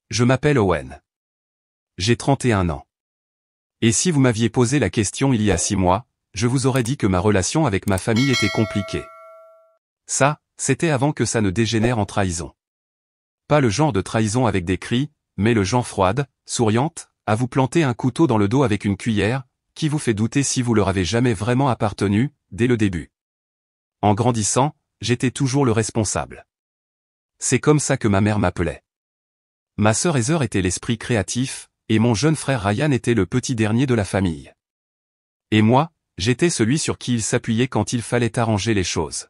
Je m'appelle Owen. J'ai 31 ans. Et si vous m'aviez posé la question il y a 6 mois, je vous aurais dit que ma relation avec ma famille était compliquée. Ça, c'était avant que ça ne dégénère en trahison. Pas le genre de trahison avec des cris, mais le genre froide, souriante, à vous planter un couteau dans le dos avec une cuillère, qui vous fait douter si vous leur avez jamais vraiment appartenu, dès le début. En grandissant, j'étais toujours le responsable. C'est comme ça que ma mère m'appelait. Ma sœur Heather était l'esprit créatif, et mon jeune frère Ryan était le petit dernier de la famille. Et moi, j'étais celui sur qui il s'appuyait quand il fallait arranger les choses.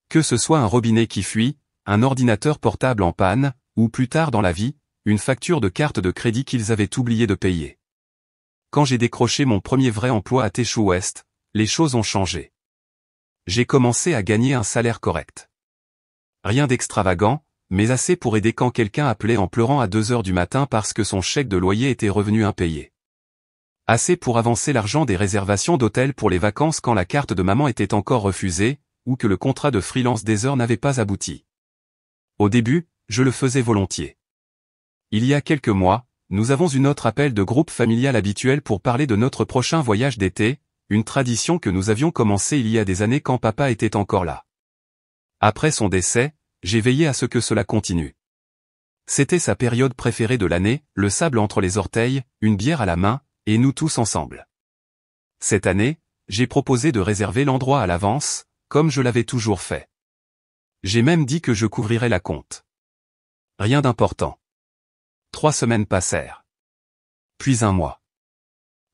Que ce soit un robinet qui fuit, un ordinateur portable en panne, ou plus tard dans la vie, une facture de carte de crédit qu'ils avaient oublié de payer. Quand j'ai décroché mon premier vrai emploi à Téchou Ouest, les choses ont changé. J'ai commencé à gagner un salaire correct. Rien d'extravagant, mais assez pour aider quand quelqu'un appelait en pleurant à 2 heures du matin parce que son chèque de loyer était revenu impayé. Assez pour avancer l'argent des réservations d'hôtel pour les vacances quand la carte de maman était encore refusée, ou que le contrat de freelance d'Heather n'avait pas abouti. Au début, je le faisais volontiers. Il y a quelques mois, nous avons eu notre appel de groupe familial habituel pour parler de notre prochain voyage d'été, une tradition que nous avions commencée il y a des années quand papa était encore là. Après son décès, j'ai veillé à ce que cela continue. C'était sa période préférée de l'année, le sable entre les orteils, une bière à la main, et nous tous ensemble. Cette année, j'ai proposé de réserver l'endroit à l'avance, comme je l'avais toujours fait. J'ai même dit que je couvrirais la compte. Rien d'important. 3 semaines passèrent. Puis 1 mois.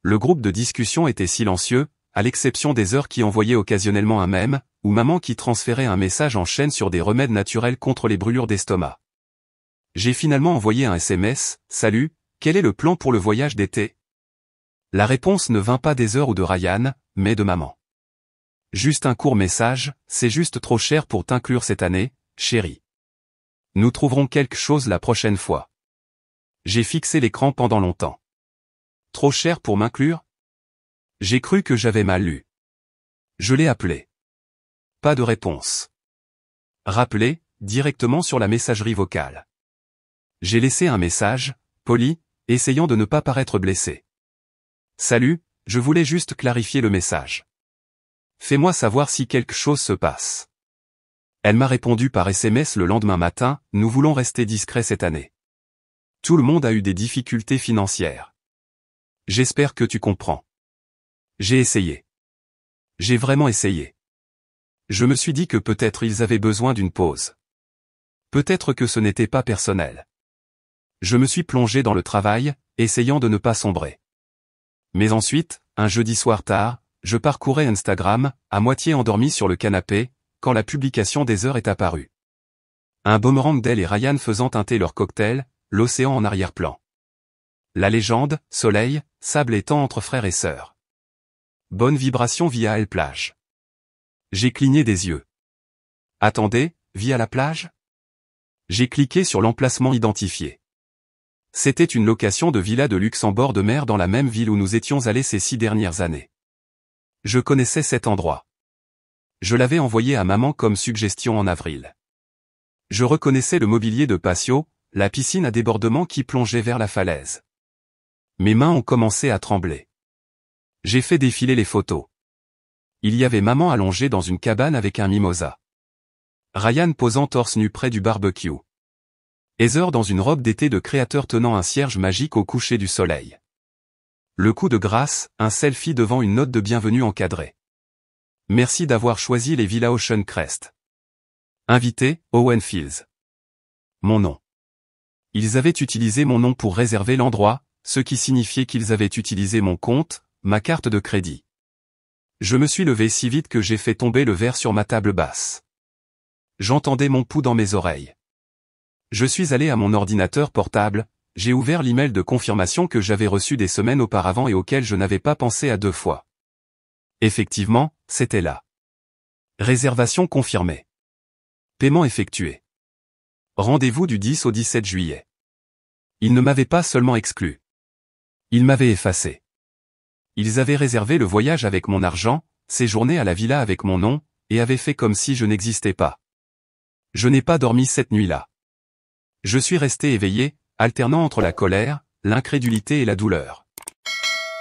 Le groupe de discussion était silencieux, à l'exception des heures qui envoyaient occasionnellement un mème, ou maman qui transférait un message en chaîne sur des remèdes naturels contre les brûlures d'estomac. J'ai finalement envoyé un SMS, « Salut, quel est le plan pour le voyage d'été ?» La réponse ne vint pas des heures ou de Ryan, mais de maman. Juste un court message, « C'est juste trop cher pour t'inclure cette année, chérie. Nous trouverons quelque chose la prochaine fois. » J'ai fixé l'écran pendant longtemps. Trop cher pour m'inclure? J'ai cru que j'avais mal lu. Je l'ai appelé. Pas de réponse. Rappelé, directement sur la messagerie vocale. J'ai laissé un message, poli, essayant de ne pas paraître blessé. Salut, je voulais juste clarifier le message. Fais-moi savoir si quelque chose se passe. Elle m'a répondu par SMS le lendemain matin, nous voulons rester discrets cette année. Tout le monde a eu des difficultés financières. J'espère que tu comprends. J'ai essayé. J'ai vraiment essayé. Je me suis dit que peut-être ils avaient besoin d'une pause. Peut-être que ce n'était pas personnel. Je me suis plongé dans le travail, essayant de ne pas sombrer. Mais ensuite, un jeudi soir tard, je parcourais Instagram, à moitié endormi sur le canapé, quand la publication des heures est apparue. Un boomerang d'elle et Ryan faisant teinter leur cocktail, l'océan en arrière-plan. La légende, soleil, sable étang entre frères et sœurs. Bonne vibration via elle plage. J'ai cligné des yeux. Attendez, via la plage? J'ai cliqué sur l'emplacement identifié. C'était une location de villa de luxe en bord de mer dans la même ville où nous étions allés ces 6 dernières années. Je connaissais cet endroit. Je l'avais envoyé à maman comme suggestion en avril. Je reconnaissais le mobilier de patio, la piscine à débordement qui plongeait vers la falaise. Mes mains ont commencé à trembler. J'ai fait défiler les photos. Il y avait maman allongée dans une cabane avec un mimosa. Ryan posant torse nu près du barbecue. Heather dans une robe d'été de créateur tenant un cierge magique au coucher du soleil. Le coup de grâce, un selfie devant une note de bienvenue encadrée. Merci d'avoir choisi les villas Ocean Crest. Invité, Owen Fields. Mon nom. Ils avaient utilisé mon nom pour réserver l'endroit, ce qui signifiait qu'ils avaient utilisé mon compte, ma carte de crédit. Je me suis levé si vite que j'ai fait tomber le verre sur ma table basse. J'entendais mon pouls dans mes oreilles. Je suis allé à mon ordinateur portable, j'ai ouvert l'email de confirmation que j'avais reçu des semaines auparavant et auquel je n'avais pas pensé à 2 fois. Effectivement, c'était là. Réservation confirmée. Paiement effectué. Rendez-vous du 10 au 17 juillet. Ils ne m'avaient pas seulement exclu. Ils m'avaient effacé. Ils avaient réservé le voyage avec mon argent, séjourné à la villa avec mon nom, et avaient fait comme si je n'existais pas. Je n'ai pas dormi cette nuit-là. Je suis resté éveillé, alternant entre la colère, l'incrédulité et la douleur.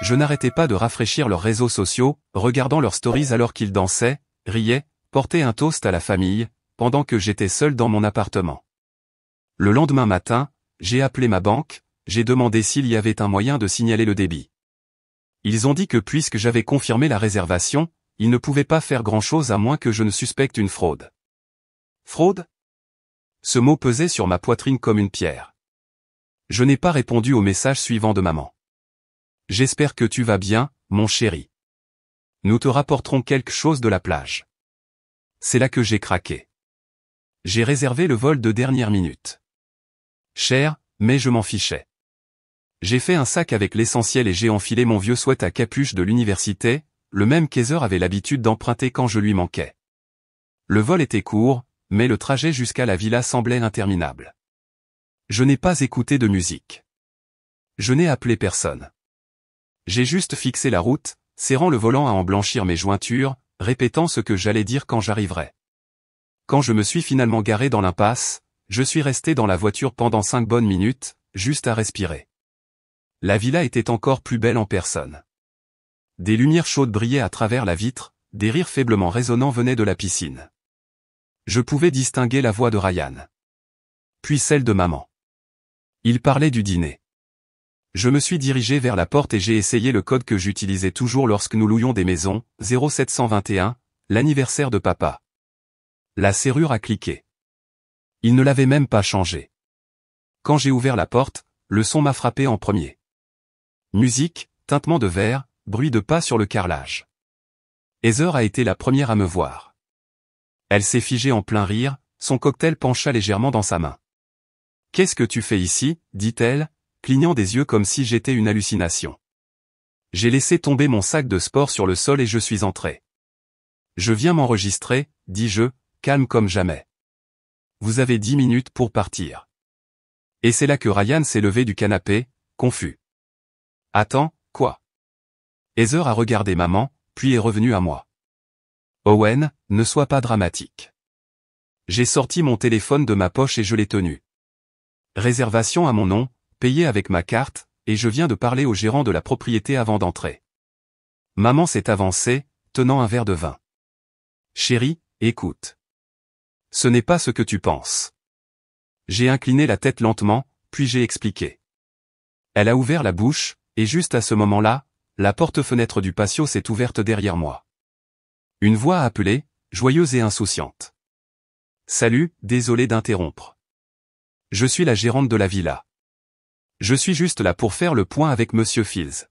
Je n'arrêtais pas de rafraîchir leurs réseaux sociaux, regardant leurs stories alors qu'ils dansaient, riaient, portaient un toast à la famille, pendant que j'étais seul dans mon appartement. Le lendemain matin, j'ai appelé ma banque, j'ai demandé s'il y avait un moyen de signaler le débit. Ils ont dit que puisque j'avais confirmé la réservation, ils ne pouvaient pas faire grand-chose à moins que je ne suspecte une fraude. Fraude ? Ce mot pesait sur ma poitrine comme une pierre. Je n'ai pas répondu au message suivant de maman. J'espère que tu vas bien, mon chéri. Nous te rapporterons quelque chose de la plage. C'est là que j'ai craqué. J'ai réservé le vol de dernière minute. Cher, mais je m'en fichais. J'ai fait un sac avec l'essentiel et j'ai enfilé mon vieux sweat à capuche de l'université, le même qu'Heather avait l'habitude d'emprunter quand je lui manquais. Le vol était court, mais le trajet jusqu'à la villa semblait interminable. Je n'ai pas écouté de musique. Je n'ai appelé personne. J'ai juste fixé la route, serrant le volant à en blanchir mes jointures, répétant ce que j'allais dire quand j'arriverais. Quand je me suis finalement garé dans l'impasse, je suis resté dans la voiture pendant 5 bonnes minutes, juste à respirer. La villa était encore plus belle en personne. Des lumières chaudes brillaient à travers la vitre, des rires faiblement résonnants venaient de la piscine. Je pouvais distinguer la voix de Ryan. Puis celle de maman. Il parlait du dîner. Je me suis dirigé vers la porte et j'ai essayé le code que j'utilisais toujours lorsque nous louions des maisons, 0721, l'anniversaire de papa. La serrure a cliqué. Il ne l'avait même pas changé. Quand j'ai ouvert la porte, le son m'a frappé en premier. Musique, tintement de verre, bruit de pas sur le carrelage. Heather a été la première à me voir. Elle s'est figée en plein rire, son cocktail pencha légèrement dans sa main. « Qu'est-ce que tu fais ici ?» dit-elle, clignant des yeux comme si j'étais une hallucination. J'ai laissé tomber mon sac de sport sur le sol et je suis entré. « Je viens m'enregistrer, dis-je, calme comme jamais. Vous avez 10 minutes pour partir. » Et c'est là que Ryan s'est levé du canapé, confus. « Attends, quoi ?» Heather a regardé maman, puis est revenue à moi. « Owen, ne sois pas dramatique. » J'ai sorti mon téléphone de ma poche et je l'ai tenu. Réservation à mon nom, payé avec ma carte, et je viens de parler au gérant de la propriété avant d'entrer. Maman s'est avancée, tenant un verre de vin. « Chérie, écoute. Ce n'est pas ce que tu penses. » J'ai incliné la tête lentement, puis j'ai expliqué. Elle a ouvert la bouche, et juste à ce moment-là, la porte-fenêtre du patio s'est ouverte derrière moi. Une voix a appelé, joyeuse et insouciante. « Salut, désolé d'interrompre. Je suis la gérante de la villa. Je suis juste là pour faire le point avec Monsieur Fields. »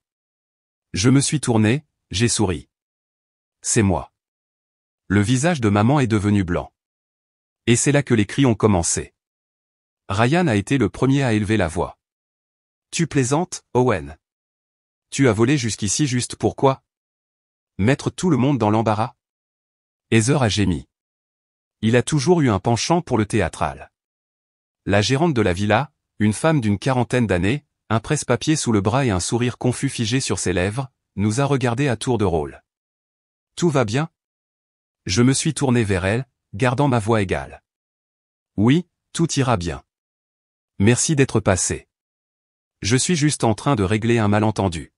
Je me suis tourné, j'ai souri. C'est moi. Le visage de maman est devenu blanc. Et c'est là que les cris ont commencé. Ryan a été le premier à élever la voix. « Tu plaisantes, Owen? Tu as volé jusqu'ici juste pourquoi? Mettre tout le monde dans l'embarras ?» Heather a gémi. Il a toujours eu un penchant pour le théâtral. La gérante de la villa, une femme d'une quarantaine d'années, un presse-papier sous le bras et un sourire confus figé sur ses lèvres, nous a regardés à tour de rôle. « Tout va bien ?» Je me suis tourné vers elle, gardant ma voix égale. « Oui, tout ira bien. Merci d'être passé. Je suis juste en train de régler un malentendu. »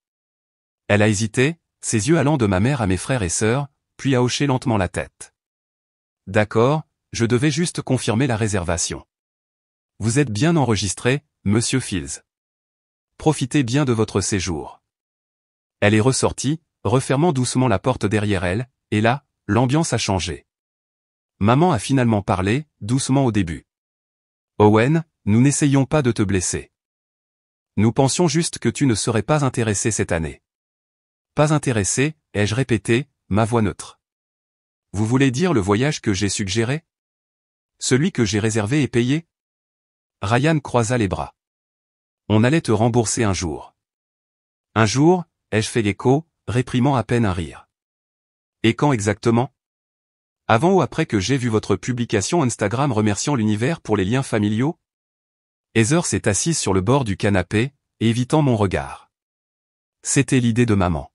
Elle a hésité, ses yeux allant de ma mère à mes frères et sœurs, puis a hoché lentement la tête. « D'accord, je devais juste confirmer la réservation. Vous êtes bien enregistré, Monsieur Fields. Profitez bien de votre séjour. » Elle est ressortie, refermant doucement la porte derrière elle, et là, l'ambiance a changé. Maman a finalement parlé, doucement au début. « Owen, nous n'essayons pas de te blesser. Nous pensions juste que tu ne serais pas intéressé cette année. » Pas intéressé, ai-je répété, ma voix neutre. Vous voulez dire le voyage que j'ai suggéré? Celui que j'ai réservé et payé? Ryan croisa les bras. On allait te rembourser un jour. Un jour, ai-je fait l'écho, réprimant à peine un rire. Et quand exactement? Avant ou après que j'ai vu votre publication Instagram remerciant l'univers pour les liens familiaux? Heather s'est assise sur le bord du canapé, évitant mon regard. C'était l'idée de maman.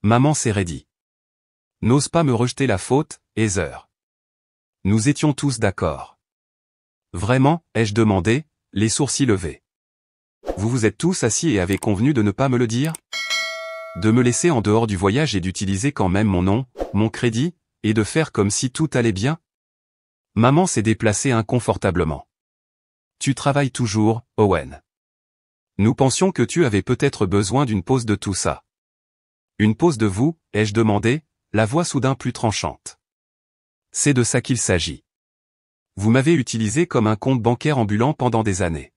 Maman s'est raidie. N'ose pas me rejeter la faute, Heather. Nous étions tous d'accord. Vraiment, ai-je demandé, les sourcils levés. Vous vous êtes tous assis et avez convenu de ne pas me le dire? De me laisser en dehors du voyage et d'utiliser quand même mon nom, mon crédit, et de faire comme si tout allait bien? Maman s'est déplacée inconfortablement. Tu travailles toujours, Owen. Nous pensions que tu avais peut-être besoin d'une pause de tout ça. Une pause de vous, ai-je demandé, la voix soudain plus tranchante. C'est de ça qu'il s'agit. Vous m'avez utilisé comme un compte bancaire ambulant pendant des années.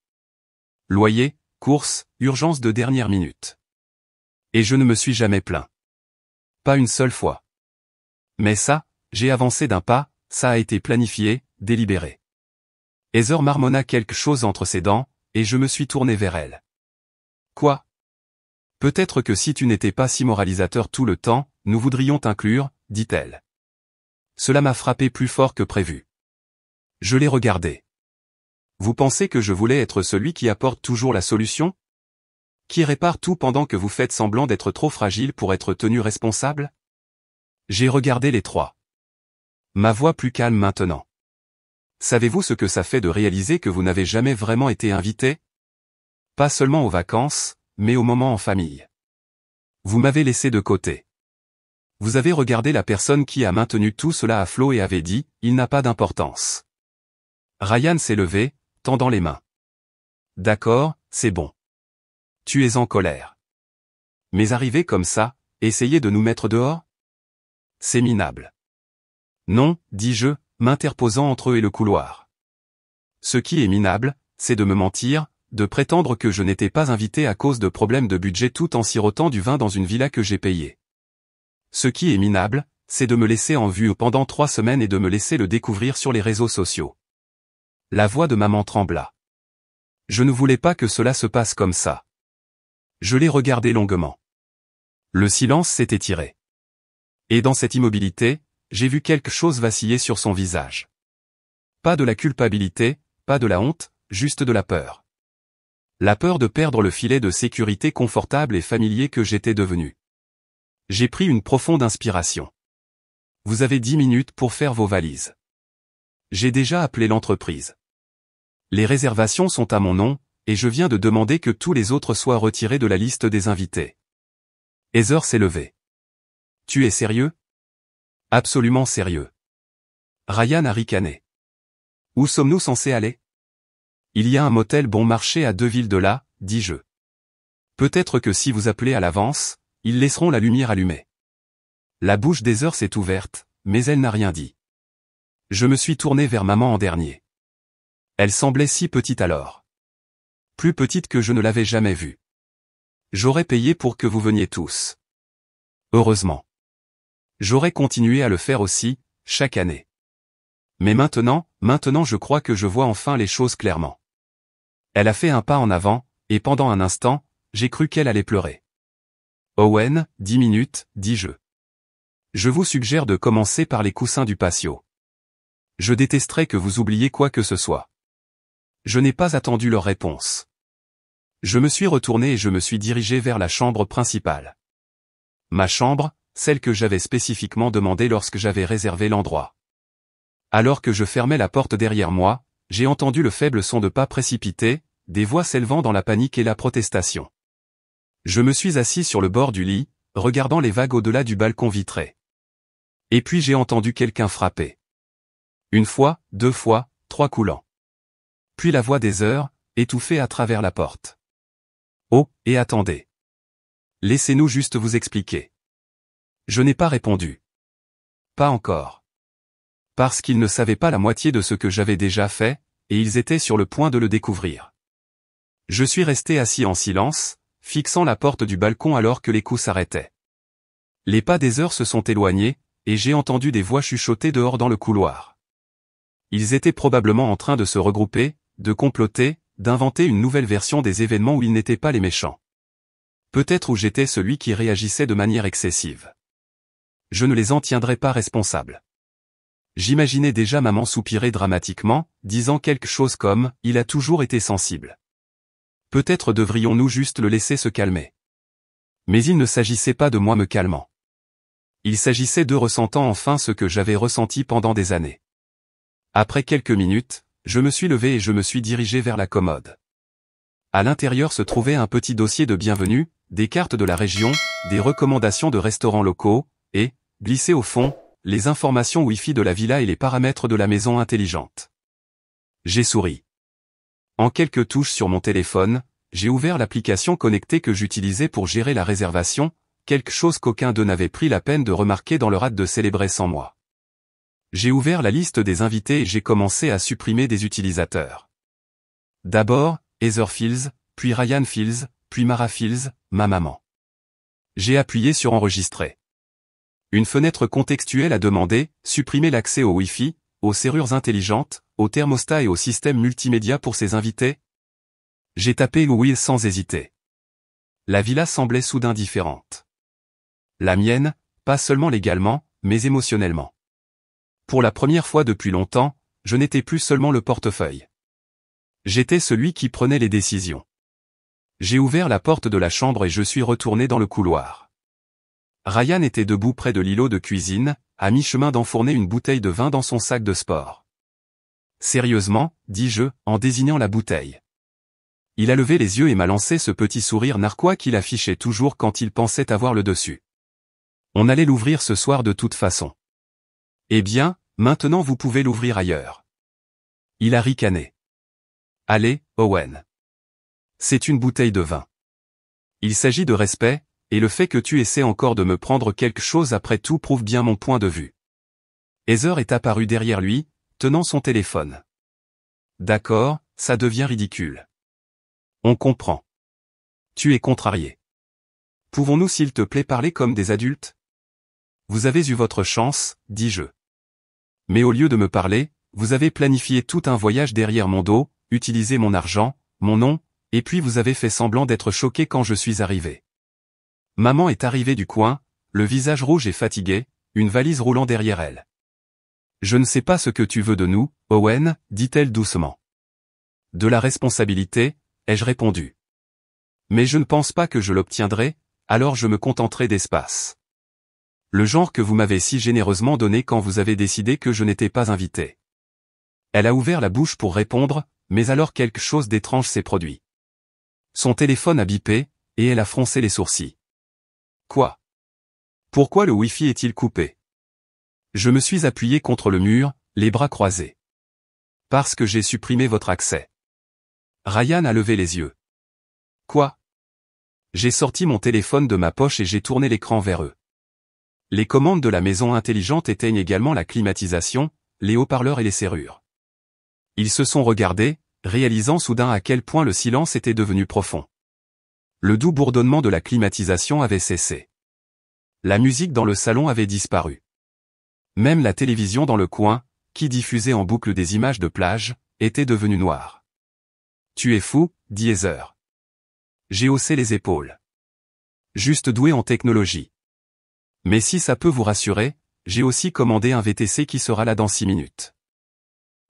Loyer, courses, urgence de dernière minute. Et je ne me suis jamais plaint. Pas une seule fois. Mais ça, j'ai avancé d'un pas, ça a été planifié, délibéré. Heather marmonna quelque chose entre ses dents, et je me suis tourné vers elle. Quoi? Peut-être que si tu n'étais pas si moralisateur tout le temps, nous voudrions t'inclure, dit-elle. Cela m'a frappé plus fort que prévu. Je l'ai regardé. Vous pensez que je voulais être celui qui apporte toujours la solution? Qui répare tout pendant que vous faites semblant d'être trop fragile pour être tenu responsable? J'ai regardé les trois. Ma voix plus calme maintenant. Savez-vous ce que ça fait de réaliser que vous n'avez jamais vraiment été invité? Pas seulement aux vacances, mais au moment en famille. Vous m'avez laissé de côté. Vous avez regardé la personne qui a maintenu tout cela à flot et avez dit, il n'a pas d'importance. Ryan s'est levé, tendant les mains. D'accord, c'est bon. Tu es en colère. Mais arriver comme ça, essayer de nous mettre dehors? C'est minable. Non, dis-je, m'interposant entre eux et le couloir. Ce qui est minable, c'est de me mentir, de prétendre que je n'étais pas invité à cause de problèmes de budget tout en sirotant du vin dans une villa que j'ai payée. Ce qui est minable, c'est de me laisser en vue pendant 3 semaines et de me laisser le découvrir sur les réseaux sociaux. La voix de maman trembla. Je ne voulais pas que cela se passe comme ça. Je l'ai regardé longuement. Le silence s'est étiré. Et dans cette immobilité, j'ai vu quelque chose vaciller sur son visage. Pas de la culpabilité, pas de la honte, juste de la peur. La peur de perdre le filet de sécurité confortable et familier que j'étais devenu. J'ai pris une profonde inspiration. Vous avez 10 minutes pour faire vos valises. J'ai déjà appelé l'entreprise. Les réservations sont à mon nom, et je viens de demander que tous les autres soient retirés de la liste des invités. Heather s'est levée. Tu es sérieux? Absolument sérieux. Ryan a ricané. Où sommes-nous censés aller? Il y a un motel bon marché à 2 villes de là, dis-je. Peut-être que si vous appelez à l'avance, ils laisseront la lumière allumée. La bouche d'Heather s'est ouverte, mais elle n'a rien dit. Je me suis tourné vers maman en dernier. Elle semblait si petite alors. Plus petite que je ne l'avais jamais vue. J'aurais payé pour que vous veniez tous. Heureusement. J'aurais continué à le faire aussi, chaque année. Mais maintenant je crois que je vois enfin les choses clairement. Elle a fait un pas en avant, et pendant un instant, j'ai cru qu'elle allait pleurer. Owen, 10 minutes, dis-je. Je vous suggère de commencer par les coussins du patio. Je détesterais que vous oubliez quoi que ce soit. Je n'ai pas attendu leur réponse. Je me suis retourné et je me suis dirigé vers la chambre principale. Ma chambre, celle que j'avais spécifiquement demandée lorsque j'avais réservé l'endroit. Alors que je fermais la porte derrière moi, j'ai entendu le faible son de pas précipités, des voix s'élevant dans la panique et la protestation. Je me suis assis sur le bord du lit, regardant les vagues au-delà du balcon vitré. Et puis j'ai entendu quelqu'un frapper. 1 fois, 2 fois, 3 coups. Puis la voix d'Heather, étouffée à travers la porte. Oh, et attendez. Laissez-nous juste vous expliquer. Je n'ai pas répondu. Pas encore. Parce qu'ils ne savaient pas la moitié de ce que j'avais déjà fait, et ils étaient sur le point de le découvrir. Je suis resté assis en silence, fixant la porte du balcon alors que les coups s'arrêtaient. Les pas d'Heather se sont éloignés, et j'ai entendu des voix chuchoter dehors dans le couloir. Ils étaient probablement en train de se regrouper, de comploter, d'inventer une nouvelle version des événements où ils n'étaient pas les méchants. Peut-être où j'étais celui qui réagissait de manière excessive. Je ne les en tiendrai pas responsables. J'imaginais déjà maman soupirer dramatiquement, disant quelque chose comme « il a toujours été sensible ». Peut-être devrions-nous juste le laisser se calmer. Mais il ne s'agissait pas de moi me calmant. Il s'agissait d'eux ressentant enfin ce que j'avais ressenti pendant des années. Après quelques minutes, je me suis levé et je me suis dirigé vers la commode. À l'intérieur se trouvait un petit dossier de bienvenue, des cartes de la région, des recommandations de restaurants locaux, et, glissé au fond, les informations Wi-Fi de la villa et les paramètres de la maison intelligente. J'ai souri. En quelques touches sur mon téléphone, j'ai ouvert l'application connectée que j'utilisais pour gérer la réservation, quelque chose qu'aucun d'eux n'avait pris la peine de remarquer dans leur hâte de célébrer sans moi. J'ai ouvert la liste des invités et j'ai commencé à supprimer des utilisateurs. D'abord, Heather Fields, puis Ryan Fields, puis Mara Fields, ma maman. J'ai appuyé sur enregistrer. Une fenêtre contextuelle a demandé « Supprimer l'accès au Wi-Fi, aux serrures intelligentes, au thermostat et au système multimédia pour ses invités ?» J'ai tapé oui sans hésiter. La villa semblait soudain différente. La mienne, pas seulement légalement, mais émotionnellement. Pour la première fois depuis longtemps, je n'étais plus seulement le portefeuille. J'étais celui qui prenait les décisions. J'ai ouvert la porte de la chambre et je suis retourné dans le couloir. Ryan était debout près de l'îlot de cuisine, à mi-chemin d'enfourner une bouteille de vin dans son sac de sport. Sérieusement, dis-je, en désignant la bouteille. Il a levé les yeux et m'a lancé ce petit sourire narquois qu'il affichait toujours quand il pensait avoir le dessus. On allait l'ouvrir ce soir de toute façon. Eh bien, maintenant vous pouvez l'ouvrir ailleurs. Il a ricané. Allez, Owen. C'est une bouteille de vin. Il s'agit de respect, et le fait que tu essaies encore de me prendre quelque chose après tout prouve bien mon point de vue. Heather est apparue derrière lui, tenant son téléphone. D'accord, ça devient ridicule. On comprend. Tu es contrarié. Pouvons-nous s'il te plaît parler comme des adultes? Vous avez eu votre chance, dis-je. Mais au lieu de me parler, vous avez planifié tout un voyage derrière mon dos, utilisé mon argent, mon nom, et puis vous avez fait semblant d'être choqué quand je suis arrivé. Maman est arrivée du coin, le visage rouge et fatigué, une valise roulant derrière elle. Je ne sais pas ce que tu veux de nous, Owen, dit-elle doucement. De la responsabilité, ai-je répondu. Mais je ne pense pas que je l'obtiendrai, alors je me contenterai d'espace. Le genre que vous m'avez si généreusement donné quand vous avez décidé que je n'étais pas invité. Elle a ouvert la bouche pour répondre, mais alors quelque chose d'étrange s'est produit. Son téléphone a bipé, et elle a froncé les sourcils. Quoi? Pourquoi le Wi-Fi est-il coupé? Je me suis appuyé contre le mur, les bras croisés. Parce que j'ai supprimé votre accès. Ryan a levé les yeux. Quoi? J'ai sorti mon téléphone de ma poche et j'ai tourné l'écran vers eux. Les commandes de la maison intelligente éteignent également la climatisation, les haut-parleurs et les serrures. Ils se sont regardés, réalisant soudain à quel point le silence était devenu profond. Le doux bourdonnement de la climatisation avait cessé. La musique dans le salon avait disparu. Même la télévision dans le coin, qui diffusait en boucle des images de plage, était devenue noire. Tu es fou, dit Heather. J'ai haussé les épaules. Juste doué en technologie. Mais si ça peut vous rassurer, j'ai aussi commandé un VTC qui sera là dans 6 minutes.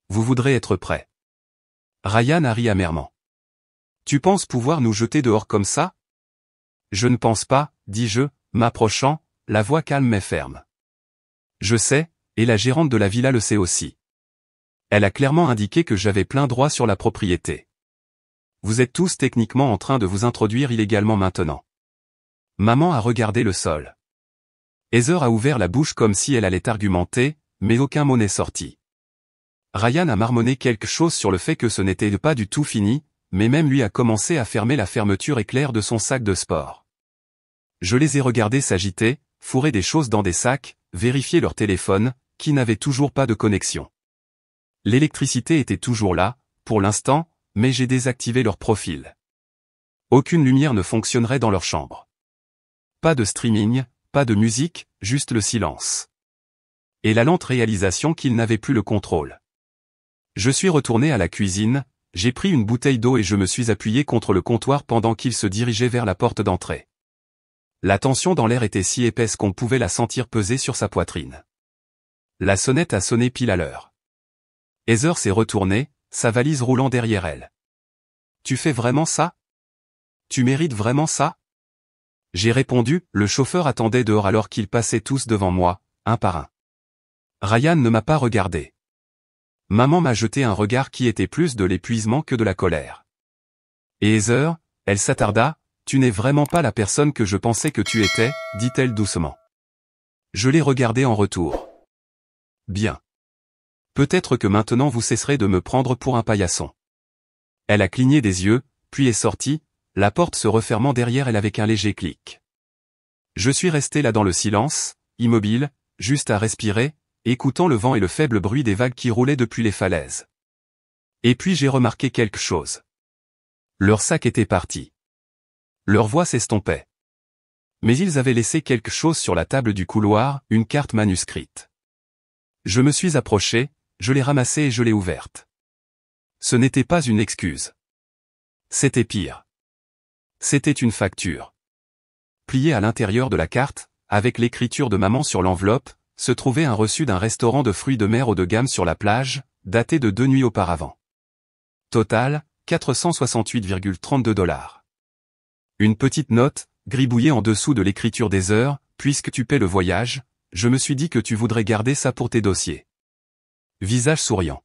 Vous voudrez être prêt. Ryan a ri amèrement. Tu penses pouvoir nous jeter dehors comme ça? Je ne pense pas, dis-je, m'approchant, la voix calme mais ferme. Je sais, et la gérante de la villa le sait aussi. Elle a clairement indiqué que j'avais plein droit sur la propriété. Vous êtes tous techniquement en train de vous introduire illégalement maintenant. Maman a regardé le sol. Heather a ouvert la bouche comme si elle allait argumenter, mais aucun mot n'est sorti. Ryan a marmonné quelque chose sur le fait que ce n'était pas du tout fini, mais même lui a commencé à fermer la fermeture éclair de son sac de sport. Je les ai regardés s'agiter, fourrer des choses dans des sacs, vérifier leur téléphone, qui n'avait toujours pas de connexion. L'électricité était toujours là, pour l'instant, mais j'ai désactivé leur profil. Aucune lumière ne fonctionnerait dans leur chambre. Pas de streaming, pas de musique, juste le silence. Et la lente réalisation qu'ils n'avaient plus le contrôle. Je suis retourné à la cuisine, j'ai pris une bouteille d'eau et je me suis appuyé contre le comptoir pendant qu'il se dirigeait vers la porte d'entrée. La tension dans l'air était si épaisse qu'on pouvait la sentir peser sur sa poitrine. La sonnette a sonné pile à l'heure. Heather s'est retournée, sa valise roulant derrière elle. Tu fais vraiment ça? Tu mérites vraiment ça? J'ai répondu, le chauffeur attendait dehors alors qu'ils passaient tous devant moi, un par un. Ryan ne m'a pas regardé. Maman m'a jeté un regard qui était plus de l'épuisement que de la colère. Et Heather, elle s'attarda, tu n'es vraiment pas la personne que je pensais que tu étais, dit-elle doucement. Je l'ai regardée en retour. Bien. Peut-être que maintenant vous cesserez de me prendre pour un paillasson. Elle a cligné des yeux, puis est sortie, la porte se refermant derrière elle avec un léger clic. Je suis resté là dans le silence, immobile, juste à respirer, écoutant le vent et le faible bruit des vagues qui roulaient depuis les falaises. Et puis j'ai remarqué quelque chose. Leur sac était parti. Leur voix s'estompait. Mais ils avaient laissé quelque chose sur la table du couloir, une carte manuscrite. Je me suis approché, je l'ai ramassée et je l'ai ouverte. Ce n'était pas une excuse. C'était pire. C'était une facture. Pliée à l'intérieur de la carte, avec l'écriture de maman sur l'enveloppe, se trouvait un reçu d'un restaurant de fruits de mer haut de gamme sur la plage, daté de 2 nuits auparavant. Total, 468,32 $. Une petite note, gribouillée en dessous de l'écriture des heures, puisque tu paies le voyage, je me suis dit que tu voudrais garder ça pour tes dossiers. Visage souriant.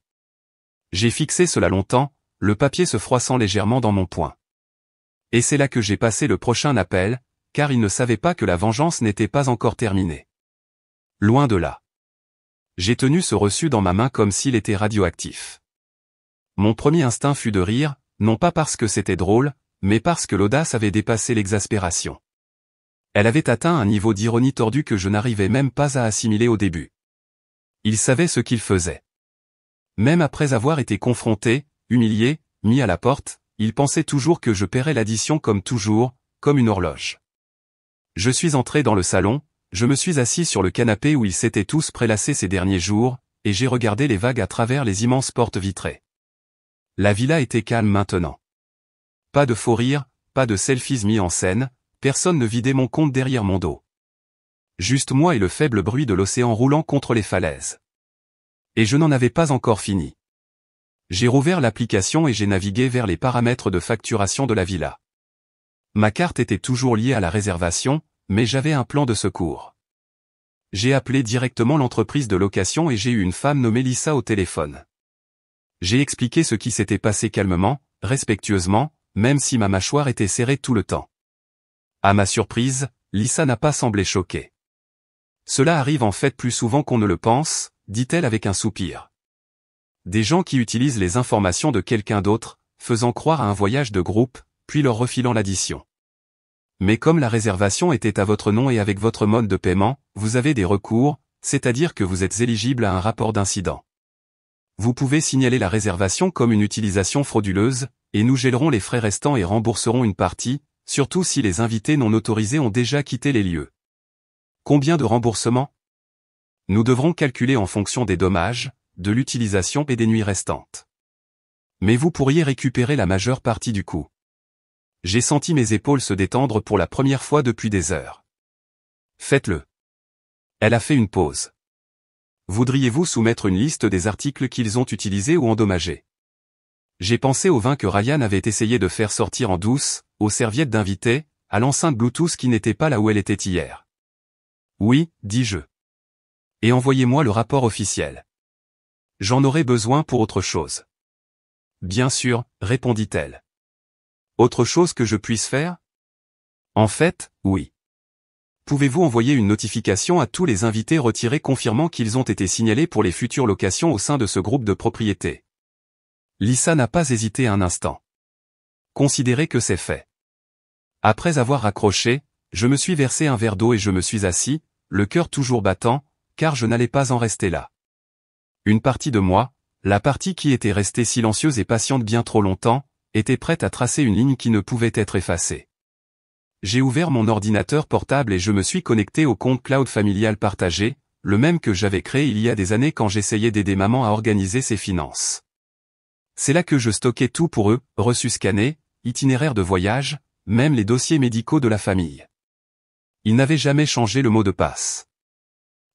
J'ai fixé cela longtemps, le papier se froissant légèrement dans mon poing. Et c'est là que j'ai passé le prochain appel, car il ne savait pas que la vengeance n'était pas encore terminée. Loin de là. J'ai tenu ce reçu dans ma main comme s'il était radioactif. Mon premier instinct fut de rire, non pas parce que c'était drôle, mais parce que l'audace avait dépassé l'exaspération. Elle avait atteint un niveau d'ironie tordue que je n'arrivais même pas à assimiler au début. Il savait ce qu'il faisait. Même après avoir été confronté, humilié, mis à la porte, il pensait toujours que je paierais l'addition comme toujours, comme une horloge. Je suis entré dans le salon, je me suis assis sur le canapé où ils s'étaient tous prélassés ces derniers jours, et j'ai regardé les vagues à travers les immenses portes vitrées. La villa était calme maintenant. Pas de faux rires, pas de selfies mis en scène, personne ne vidait mon compte derrière mon dos. Juste moi et le faible bruit de l'océan roulant contre les falaises. Et je n'en avais pas encore fini. J'ai rouvert l'application et j'ai navigué vers les paramètres de facturation de la villa. Ma carte était toujours liée à la réservation, mais j'avais un plan de secours. J'ai appelé directement l'entreprise de location et j'ai eu une femme nommée Lisa au téléphone. J'ai expliqué ce qui s'était passé calmement, respectueusement, même si ma mâchoire était serrée tout le temps. À ma surprise, Lisa n'a pas semblé choquée. Cela arrive en fait plus souvent qu'on ne le pense, dit-elle avec un soupir. Des gens qui utilisent les informations de quelqu'un d'autre, faisant croire à un voyage de groupe, puis leur refilant l'addition. Mais comme la réservation était à votre nom et avec votre mode de paiement, vous avez des recours, c'est-à-dire que vous êtes éligible à un rapport d'incident. Vous pouvez signaler la réservation comme une utilisation frauduleuse, et nous gèlerons les frais restants et rembourserons une partie, surtout si les invités non autorisés ont déjà quitté les lieux. Combien de remboursements? Nous devrons calculer en fonction des dommages, de l'utilisation et des nuits restantes. Mais vous pourriez récupérer la majeure partie du coût. J'ai senti mes épaules se détendre pour la première fois depuis des heures. Faites-le. Elle a fait une pause. Voudriez-vous soumettre une liste des articles qu'ils ont utilisés ou endommagés? J'ai pensé au vin que Ryan avait essayé de faire sortir en douce, aux serviettes d'invités, à l'enceinte Bluetooth qui n'était pas là où elle était hier. Oui, dis-je. Et envoyez-moi le rapport officiel. J'en aurai besoin pour autre chose. Bien sûr, répondit-elle. Autre chose que je puisse faire? En fait, oui. Pouvez-vous envoyer une notification à tous les invités retirés confirmant qu'ils ont été signalés pour les futures locations au sein de ce groupe de propriétés? Lisa n'a pas hésité un instant. Considérez que c'est fait. Après avoir raccroché, je me suis versé un verre d'eau et je me suis assis, le cœur toujours battant, car je n'allais pas en rester là. Une partie de moi, la partie qui était restée silencieuse et patiente bien trop longtemps, était prête à tracer une ligne qui ne pouvait être effacée. J'ai ouvert mon ordinateur portable et je me suis connecté au compte cloud familial partagé, le même que j'avais créé il y a des années quand j'essayais d'aider maman à organiser ses finances. C'est là que je stockais tout pour eux, reçus scannés, itinéraires de voyage, même les dossiers médicaux de la famille. Ils n'avaient jamais changé le mot de passe.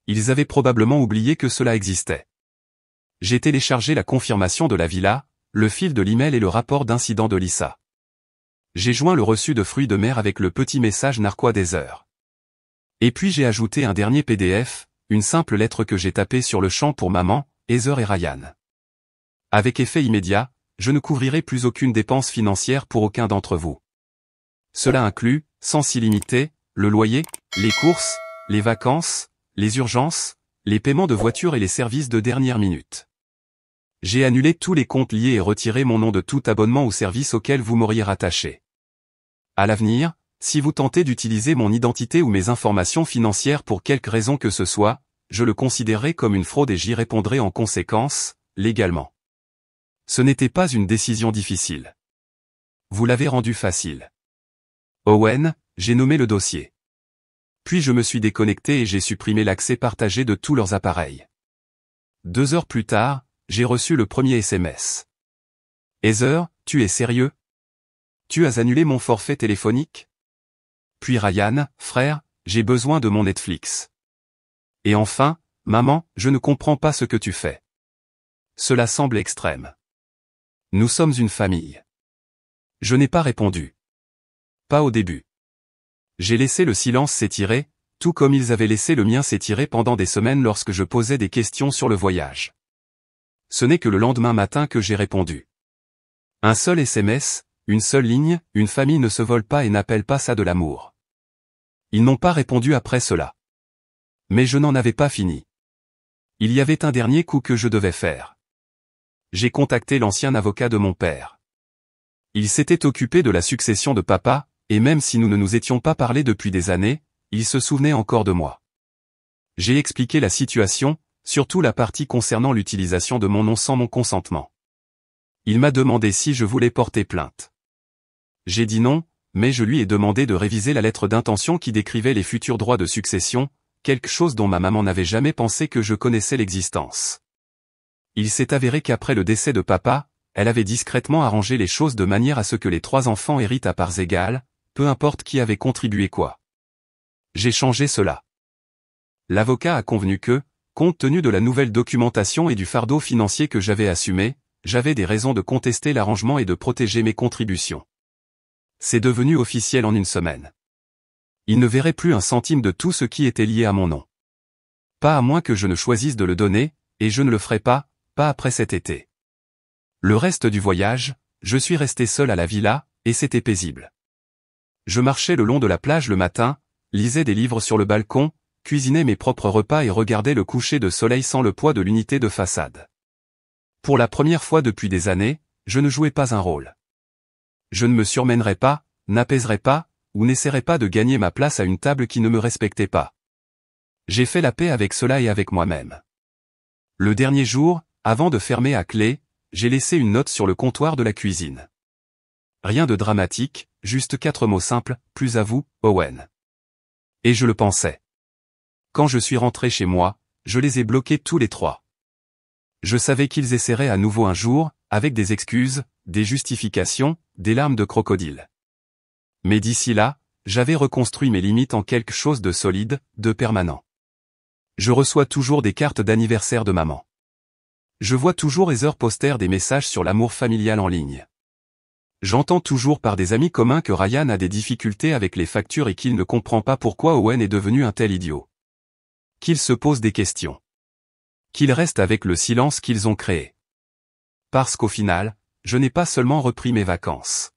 Ils avaient probablement oublié que cela existait. J'ai téléchargé la confirmation de la villa, le fil de l'email et le rapport d'incident de Lisa. J'ai joint le reçu de fruits de mer avec le petit message narquois des heures. Et puis j'ai ajouté un dernier PDF, une simple lettre que j'ai tapée sur le champ pour maman, Heather et Ryan. Avec effet immédiat, je ne couvrirai plus aucune dépense financière pour aucun d'entre vous. Cela inclut, sans illimité, le loyer, les courses, les vacances, les urgences, les paiements de voiture et les services de dernière minute. J'ai annulé tous les comptes liés et retiré mon nom de tout abonnement ou service auquel vous m'auriez rattaché. À l'avenir, si vous tentez d'utiliser mon identité ou mes informations financières pour quelque raison que ce soit, je le considérerai comme une fraude et j'y répondrai en conséquence, légalement. Ce n'était pas une décision difficile. Vous l'avez rendue facile. Owen, j'ai nommé le dossier. Puis je me suis déconnecté et j'ai supprimé l'accès partagé de tous leurs appareils. 2 heures plus tard, j'ai reçu le premier SMS. Heather, tu es sérieux? Tu as annulé mon forfait téléphonique? Puis Ryan, frère, j'ai besoin de mon Netflix. Et enfin, maman, je ne comprends pas ce que tu fais. Cela semble extrême. Nous sommes une famille. Je n'ai pas répondu. Pas au début. J'ai laissé le silence s'étirer, tout comme ils avaient laissé le mien s'étirer pendant des semaines lorsque je posais des questions sur le voyage. Ce n'est que le lendemain matin que j'ai répondu. Un seul SMS, une seule ligne, une famille ne se vole pas et n'appelle pas ça de l'amour. Ils n'ont pas répondu après cela. Mais je n'en avais pas fini. Il y avait un dernier coup que je devais faire. J'ai contacté l'ancien avocat de mon père. Il s'était occupé de la succession de papa, et même si nous ne nous étions pas parlé depuis des années, il se souvenait encore de moi. J'ai expliqué la situation, surtout la partie concernant l'utilisation de mon nom sans mon consentement. Il m'a demandé si je voulais porter plainte. J'ai dit non, mais je lui ai demandé de réviser la lettre d'intention qui décrivait les futurs droits de succession, quelque chose dont ma maman n'avait jamais pensé que je connaissais l'existence. Il s'est avéré qu'après le décès de papa, elle avait discrètement arrangé les choses de manière à ce que les 3 enfants héritent à parts égales, peu importe qui avait contribué quoi. J'ai changé cela. L'avocat a convenu que, compte tenu de la nouvelle documentation et du fardeau financier que j'avais assumé, j'avais des raisons de contester l'arrangement et de protéger mes contributions. C'est devenu officiel en une semaine. Il ne verrait plus un centime de tout ce qui était lié à mon nom. Pas à moins que je ne choisisse de le donner, et je ne le ferai pas après cet été. Le reste du voyage, je suis resté seul à la villa, et c'était paisible. Je marchais le long de la plage le matin, lisais des livres sur le balcon, cuisinais mes propres repas et regardais le coucher de soleil sans le poids de l'unité de façade. Pour la première fois depuis des années, je ne jouais pas un rôle. Je ne me surmènerais pas, n'apaiserais pas, ou n'essaierais pas de gagner ma place à une table qui ne me respectait pas. J'ai fait la paix avec cela et avec moi-même. Le dernier jour, avant de fermer à clé, j'ai laissé une note sur le comptoir de la cuisine. Rien de dramatique, juste 4 mots simples, plus à vous, Owen. Et je le pensais. Quand je suis rentré chez moi, je les ai bloqués tous les 3. Je savais qu'ils essaieraient à nouveau un jour, avec des excuses, des justifications, des larmes de crocodile. Mais d'ici là, j'avais reconstruit mes limites en quelque chose de solide, de permanent. Je reçois toujours des cartes d'anniversaire de maman. Je vois toujours Heather poster des messages sur l'amour familial en ligne. J'entends toujours par des amis communs que Ryan a des difficultés avec les factures et qu'il ne comprend pas pourquoi Owen est devenu un tel idiot. Qu'il se pose des questions. Qu'il reste avec le silence qu'ils ont créé. Parce qu'au final, je n'ai pas seulement repris mes vacances.